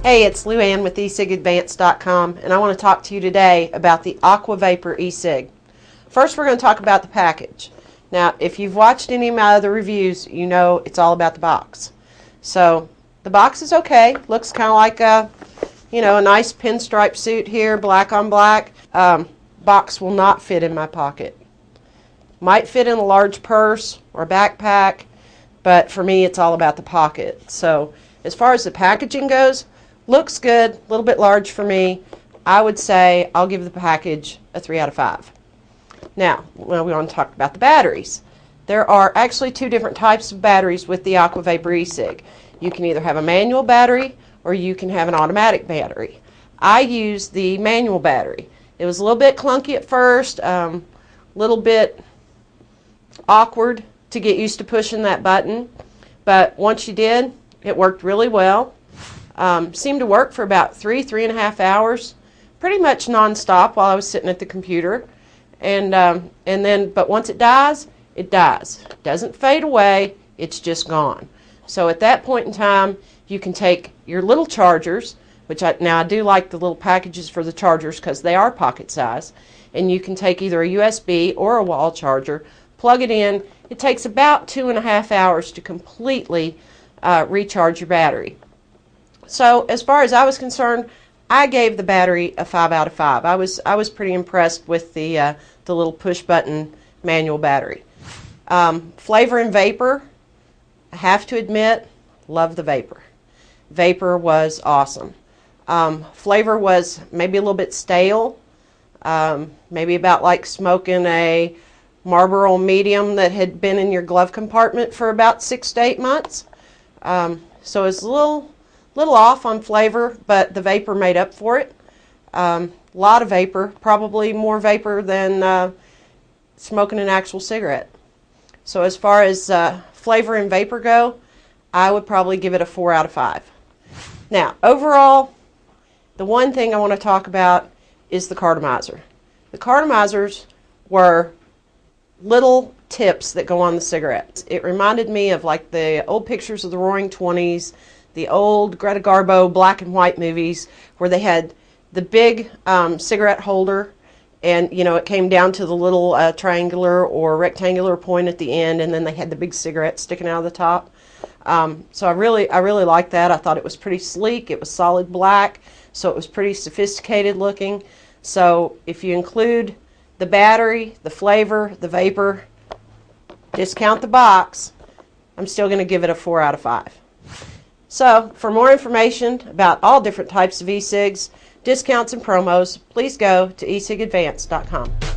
Hey, it's Lou Ann with E-Cig and I want to talk to you today about the Aqua Vapor E-Cig. First, we're going to talk about the package. Now, if you've watched any of my other reviews, you know it's all about the box. So, the box is okay. Looks kind of like a nice pinstripe suit here, black on black. Box will not fit in my pocket. Might fit in a large purse or backpack, but for me, it's all about the pocket. So, as far as the packaging goes, looks good, a little bit large for me. I would say I'll give the package a 3 out of 5. Now, we want to talk about the batteries. There are actually two different types of batteries with the Aqua Vapor E-Cig. You can either have a manual battery or you can have an automatic battery. I use the manual battery. It was a little bit clunky at first, a little bit awkward to get used to pushing that button, but once you did, it worked really well. Seemed to work for about 3.5 hours, pretty much non-stop while I was sitting at the computer. But once it dies, it dies. It doesn't fade away, it's just gone. So at that point in time, you can take your little chargers, which I do like the little packages for the chargers because they are pocket size, and you can take either a USB or a wall charger, plug it in. It takes about 2.5 hours to completely recharge your battery. So as far as I was concerned, I gave the battery a 5 out of 5. I was pretty impressed with the little push button manual battery. Flavor and vapor, I have to admit, love the vapor. Vapor was awesome. Flavor was maybe a little bit stale, maybe about like smoking a Marlboro medium that had been in your glove compartment for about 6 to 8 months. So it's a little off on flavor, but the vapor made up for it. A lot of vapor, probably more vapor than smoking an actual cigarette. So as far as flavor and vapor go, I would probably give it a 4 out of 5. Now, overall, the one thing I want to talk about is the cartomizer. The cartomizers were little tips that go on the cigarettes. It reminded me of like the old pictures of the Roaring '20s, the old Greta Garbo black and white movies where they had the big cigarette holder, and it came down to the little triangular or rectangular point at the end, and then they had the big cigarette sticking out of the top. So I really liked that. I thought it was pretty sleek. It was solid black, so it was pretty sophisticated looking. So if you include the battery, the flavor, the vapor, discount the box, I'm still going to give it a 4 out of 5. So for more information about all different types of E-Cigs, discounts and promos, please go to ecigadvance.com.